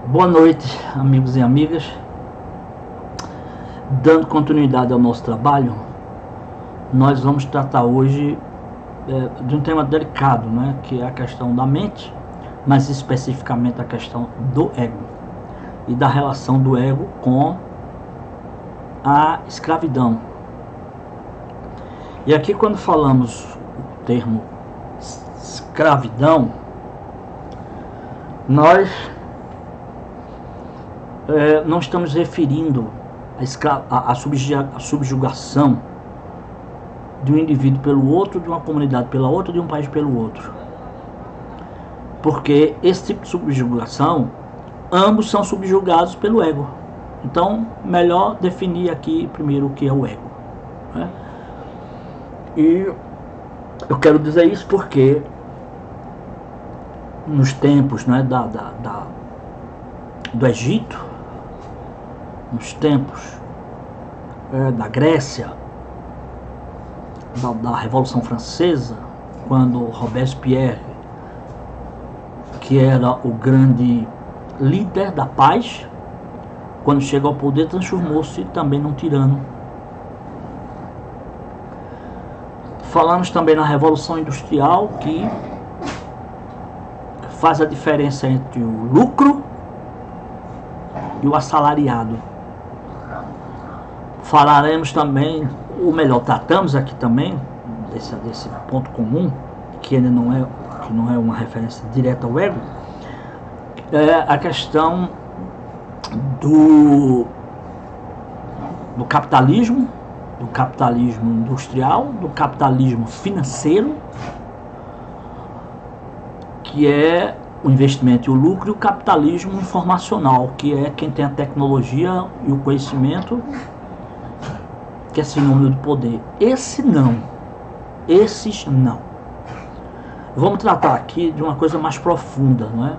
Boa noite, amigos e amigas. Dando continuidade ao nosso trabalho, nós vamos tratar hoje de um tema delicado, né, que é a questão da mente, mas especificamente a questão do ego e da relação do ego com a escravidão. E aqui, quando falamos o termo escravidão, nós não estamos referindo a subjugação de um indivíduo pelo outro, de uma comunidade pela outra, de um país pelo outro. Porque esse tipo de subjugação, ambos são subjugados pelo ego. Então, melhor definir aqui primeiro o que é o ego, né? E eu quero dizer isso porque nos tempos, né, do Egito, nos tempos da Grécia, da Revolução Francesa, quando Robespierre, que era o grande líder da paz, quando chega ao poder, transformou-se também num tirano. Falamos também na Revolução Industrial, que faz a diferença entre o lucro e o assalariado. Falaremos também, ou melhor, tratamos aqui também desse ponto comum, que ainda não é uma referência direta ao ego, é a questão do capitalismo industrial, do capitalismo financeiro, que é o investimento e o lucro, e o capitalismo informacional, que é quem tem a tecnologia e o conhecimento, que é sinônimo de poder. Esses não. Vamos tratar aqui de uma coisa mais profunda, não é?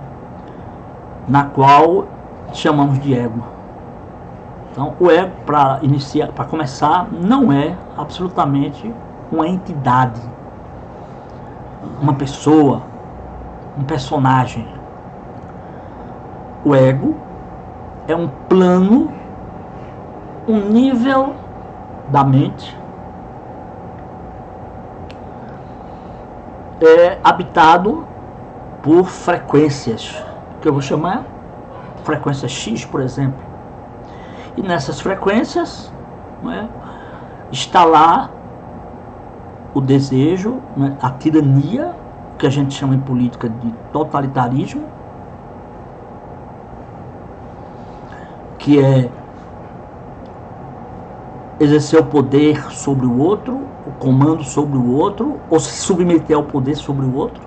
Na qual chamamos de ego. Então, o ego, para começar, não é absolutamente uma entidade, uma pessoa, um personagem. O ego é um plano, um nível da mente habitado por frequências, que eu vou chamar frequência X, por exemplo. E nessas frequências, está lá o desejo, a tirania, que a gente chama em política de totalitarismo, que é exercer o poder sobre o outro, o comando sobre o outro, ou se submeter ao poder sobre o outro,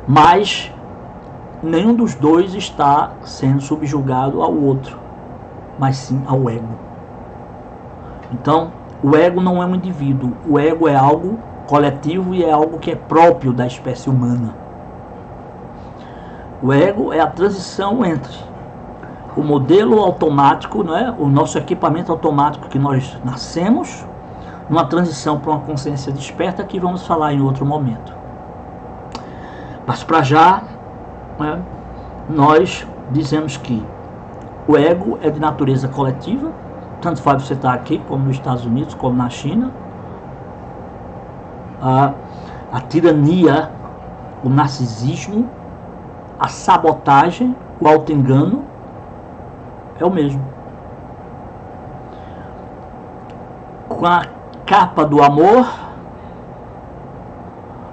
mas nenhum dos dois está sendo subjugado ao outro, mas sim ao ego. Então, o ego não é um indivíduo, o ego é algo coletivo e é algo que é próprio da espécie humana. O ego é a transição entre o modelo automático, o nosso equipamento automático que nós nascemos, numa transição para uma consciência desperta, que vamos falar em outro momento. Mas para já, nós dizemos que o ego é de natureza coletiva, tanto faz você estar aqui, como nos Estados Unidos, como na China. A tirania, o narcisismo, a sabotagem, o auto-engano, é o mesmo. Com a capa do amor,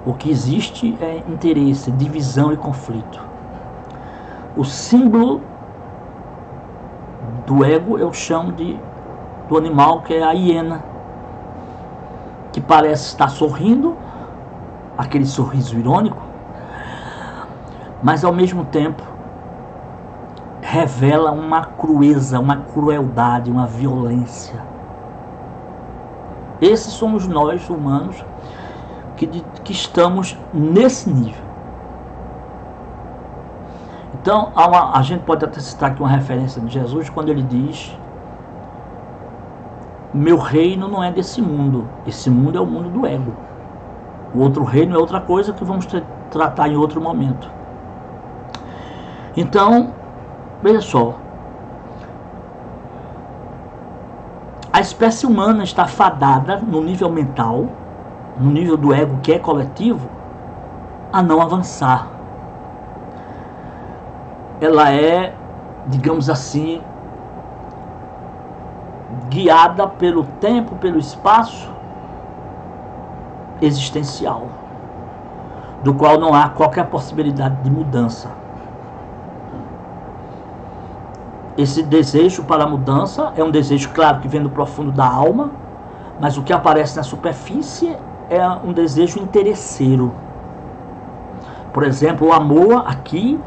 o que existe é interesse, divisão e conflito. O símbolo do ego eu chamo do animal, que é a hiena, que parece estar sorrindo, aquele sorriso irônico, mas ao mesmo tempo revela uma crueza, uma crueldade, uma violência. Esses somos nós, humanos, que estamos nesse nível. Então, a gente pode até citar aqui uma referência de Jesus, quando ele diz: meu reino não é desse mundo, esse mundo é o mundo do ego. O outro reino é outra coisa que vamos tratar em outro momento. Então, Veja só, a espécie humana está fadada no nível mental, no nível do ego que é coletivo, a não avançar. Ela é, digamos assim, guiada pelo tempo, pelo espaço existencial, do qual não há qualquer possibilidade de mudança. Esse desejo para a mudança é um desejo, claro, que vem do profundo da alma, mas o que aparece na superfície é um desejo interesseiro. Por exemplo, o amor aqui,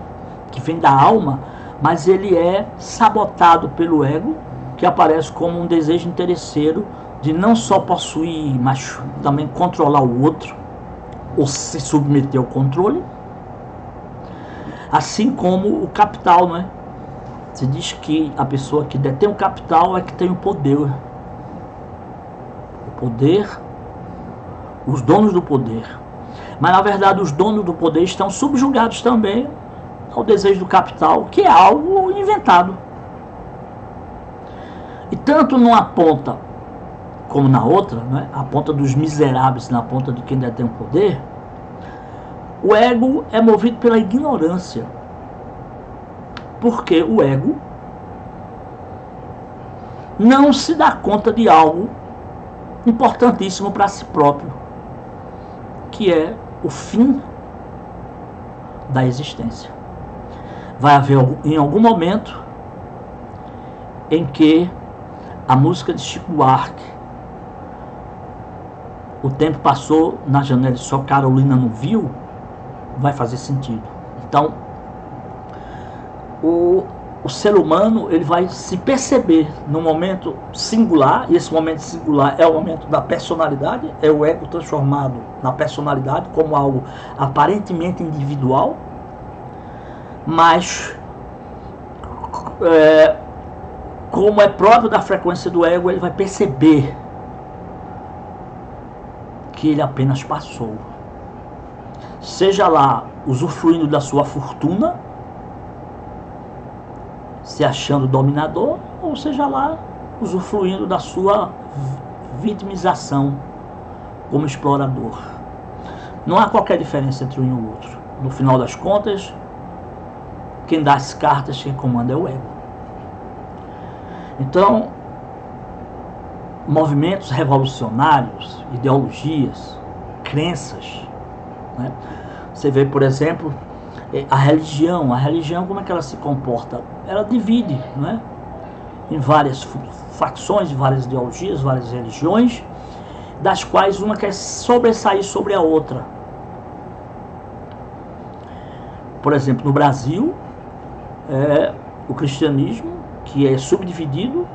que vem da alma, mas ele é sabotado pelo ego, que aparece como um desejo interesseiro de não só possuir, mas também controlar o outro, ou se submeter ao controle. Assim como o capital, não é? Se diz que a pessoa que detém o capital é que tem o poder. O poder, os donos do poder. Mas na verdade os donos do poder estão subjugados também ao desejo do capital, que é algo inventado. E tanto numa ponta como na outra, né, a ponta dos miseráveis na ponta de quem detém o poder, o ego é movido pela ignorância. Porque o ego não se dá conta de algo importantíssimo para si próprio, que é o fim da existência. Vai haver em algum momento em que a música de Chico Buarque, o tempo passou na janela e só Carolina não viu, vai fazer sentido. Então, o ser humano ele vai se perceber num momento singular, e esse momento singular é o momento da personalidade, é o ego transformado na personalidade como algo aparentemente individual, mas como é próprio da frequência do ego, ele vai perceber que ele apenas passou, seja lá usufruindo da sua fortuna, se achando dominador, ou seja lá usufruindo da sua vitimização como explorador. Não há qualquer diferença entre um e o outro. No final das contas, quem dá as cartas, quem comanda é o ego. Então, movimentos revolucionários, ideologias, crenças, né? Você vê, por exemplo, a religião, como é que ela se comporta? Ela divide, né, em várias facções, várias ideologias, várias religiões, das quais uma quer sobressair sobre a outra. Por exemplo, no Brasil, o cristianismo, que é subdividido,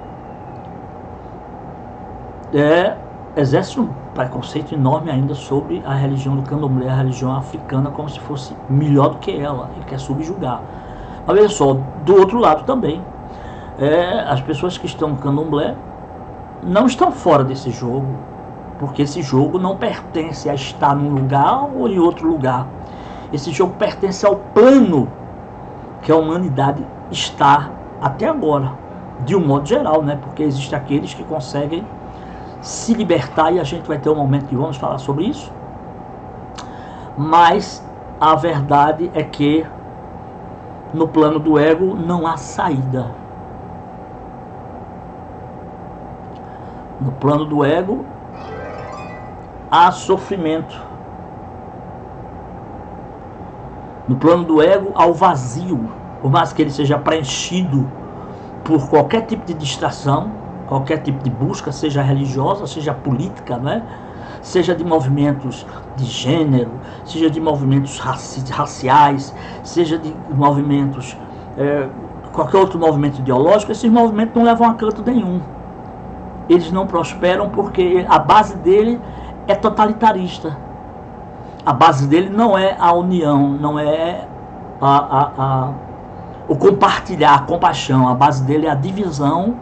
exerce um preconceito enorme ainda sobre a religião do candomblé, a religião africana, como se fosse melhor do que ela, ele quer subjugar. Mas veja só, do outro lado também, as pessoas que estão no candomblé não estão fora desse jogo, porque esse jogo não pertence a estar num lugar ou em outro lugar. Esse jogo pertence ao plano que a humanidade está até agora, de um modo geral, né? Porque existem aqueles que conseguem se libertar, e a gente vai ter um momento que vamos falar sobre isso. Mas a verdade é que no plano do ego não há saída. No plano do ego há sofrimento. No plano do ego há o vazio, por mais que ele seja preenchido por qualquer tipo de distração, qualquer tipo de busca, seja religiosa, seja política, né? Seja de movimentos de gênero, seja de movimentos raciais, seja de movimentos, qualquer outro movimento ideológico. Esses movimentos não levam a canto nenhum. Eles não prosperam porque a base dele é totalitarista. A base dele não é a união, não é o compartilhar, a compaixão. A base dele é a divisão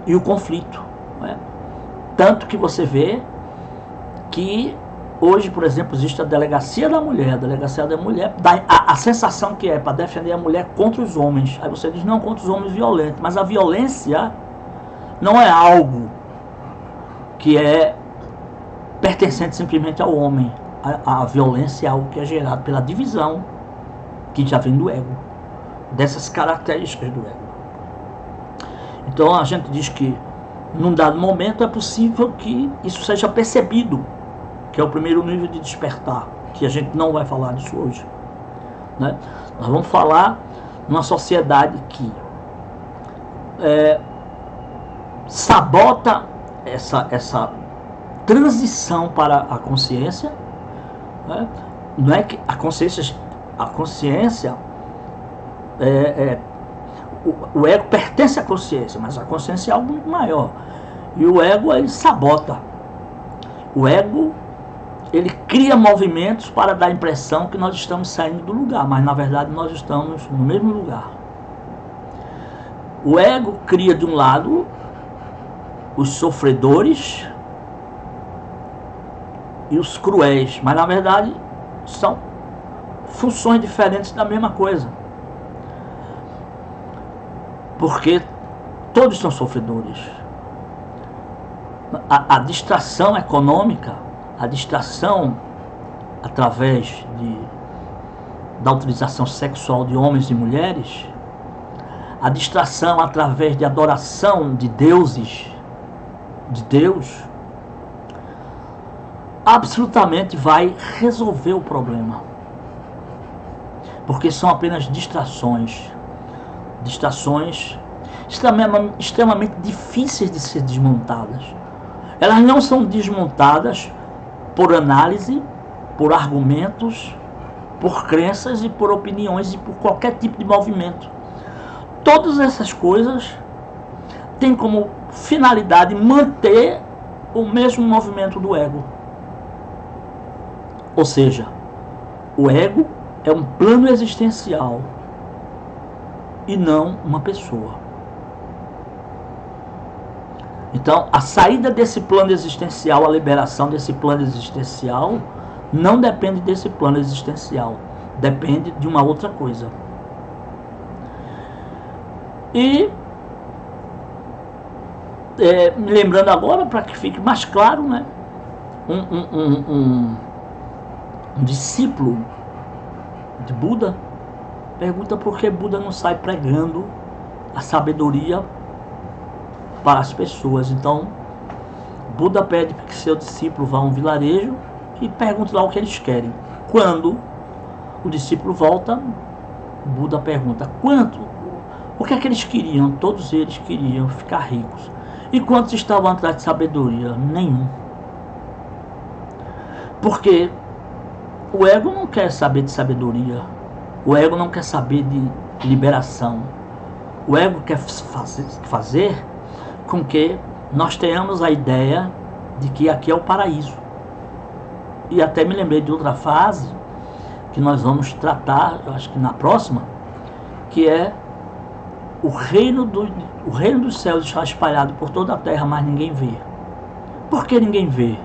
e o conflito, né? Tanto que você vê que Hoje, por exemplo, existe a delegacia da mulher. A delegacia da mulher dá a sensação que é para defender a mulher contra os homens. Aí você diz, não, contra os homens violentos. Mas a violência não é algo que é pertencente simplesmente ao homem. A violência é algo que é gerado pela divisão, que já vem do ego, dessas características do ego. Então a gente diz que num dado momento é possível que isso seja percebido, que é o primeiro nível de despertar, que a gente não vai falar disso hoje, né? Nós vamos falar numa sociedade que sabota essa transição para a consciência, né? Não é que a consciência o ego pertence à consciência, mas a consciência é algo muito maior. E o ego, ele sabota. O ego, ele cria movimentos para dar a impressão que nós estamos saindo do lugar, mas na verdade nós estamos no mesmo lugar. O ego cria de um lado os sofredores e os cruéis, mas na verdade são funções diferentes da mesma coisa. Porque todos são sofredores. A distração econômica, a distração através da utilização sexual de homens e mulheres, a distração através de adoração de deuses, de Deus, absolutamente vai resolver o problema. Porque são apenas distrações extremamente difíceis de ser desmontadas. Elas não são desmontadas por análise, por argumentos, por crenças e por opiniões e por qualquer tipo de movimento. Todas essas coisas têm como finalidade manter o mesmo movimento do ego. Ou seja, o ego é um plano existencial e não uma pessoa. Então, a saída desse plano existencial, a liberação desse plano existencial, não depende desse plano existencial, depende de uma outra coisa. E, me lembrando agora, para que fique mais claro, né? Um discípulo de Buda pergunta por que Buda não sai pregando a sabedoria para as pessoas. Então, Buda pede que seu discípulo vá a um vilarejo e pergunte lá o que eles querem. Quando o discípulo volta, Buda pergunta, o que é que eles queriam? Todos eles queriam ficar ricos. E quantos estavam atrás de sabedoria? Nenhum. Porque o ego não quer saber de sabedoria. O ego não quer saber de liberação. O ego quer fazer com que nós tenhamos a ideia de que aqui é o paraíso. E até me lembrei de outra fase que nós vamos tratar, eu acho que na próxima, que é o reino dos céus está espalhado por toda a terra, mas ninguém vê. Por que ninguém vê?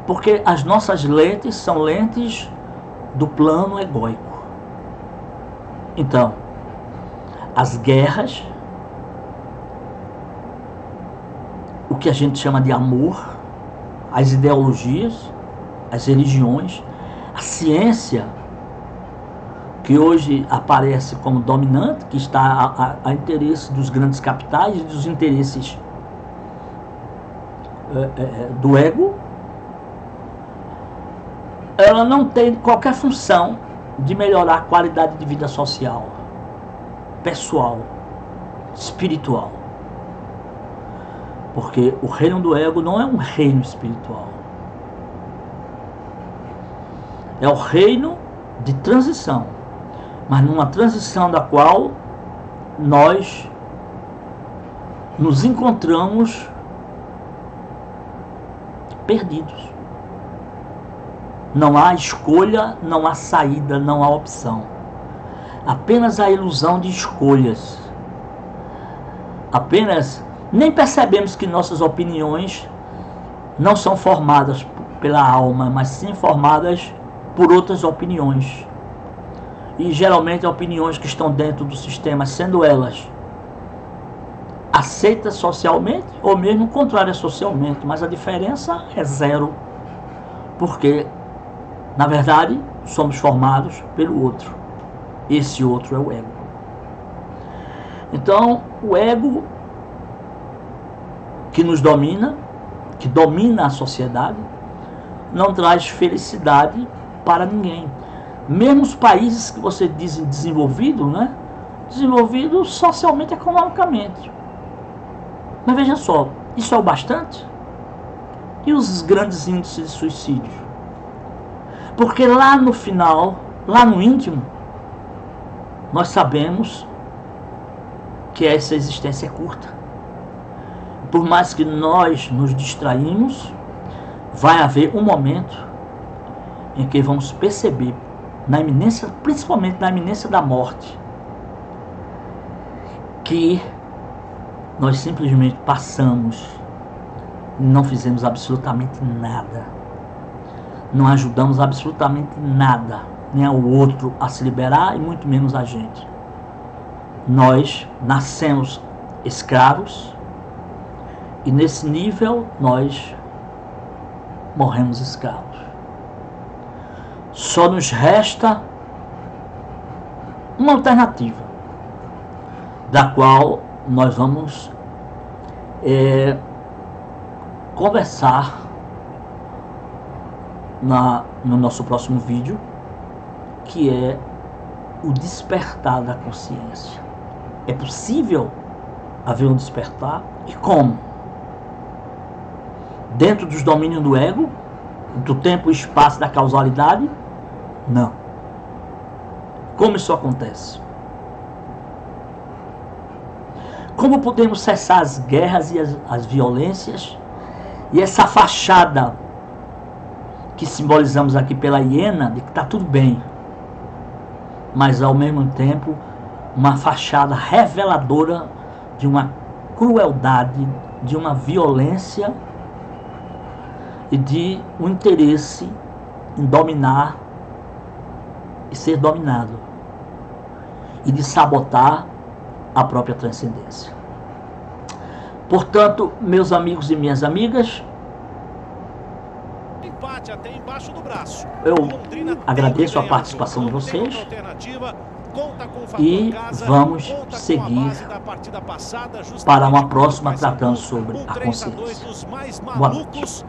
Porque as nossas lentes são lentes do plano egóico. Então, as guerras, o que a gente chama de amor, as ideologias, as religiões, a ciência, que hoje aparece como dominante, que está a interesse dos grandes capitais e dos interesses do ego, ela não tem qualquer função de melhorar a qualidade de vida social, pessoal, espiritual. Porque o reino do ego não é um reino espiritual. É o reino de transição. Mas numa transição da qual nós nos encontramos perdidos. Não há escolha, não há saída, não há opção. Apenas a ilusão de escolhas. Nem percebemos que nossas opiniões não são formadas pela alma, mas sim formadas por outras opiniões. E geralmente opiniões que estão dentro do sistema, sendo elas aceitas socialmente ou mesmo contrárias socialmente, mas a diferença é zero, porque na verdade somos formados pelo outro. Esse outro é o ego. Então o ego que nos domina, que domina a sociedade, não traz felicidade para ninguém. Mesmo os países que você diz desenvolvidos, né? Desenvolvidos socialmente e economicamente. Mas veja só, isso é o bastante? E os grandes índices de suicídio? Porque lá no final, lá no íntimo, nós sabemos que essa existência é curta. Por mais que nós nos distraímos, vai haver um momento em que vamos perceber, na iminência, principalmente na iminência da morte, que nós simplesmente passamos, não fizemos absolutamente nada, não ajudamos absolutamente nada, nem ao outro a se liberar e muito menos a gente. Nós nascemos escravos e nesse nível nós morremos escravos. Só nos resta uma alternativa, da qual nós vamos conversar no nosso próximo vídeo, que é o despertar da consciência. É possível haver um despertar? E como? Dentro dos domínios do ego, do tempo e espaço da causalidade? Não. Como isso acontece? Como podemos cessar as guerras e as violências e essa fachada que simbolizamos aqui pela hiena de que está tudo bem, mas ao mesmo tempo uma fachada reveladora de uma crueldade, de uma violência e de um interesse em dominar e ser dominado, e de sabotar a própria transcendência. Portanto, meus amigos e minhas amigas, empate até embaixo do braço. Eu agradeço a participação de vocês e vamos seguir para uma próxima tratando sobre a consciência. Boa noite.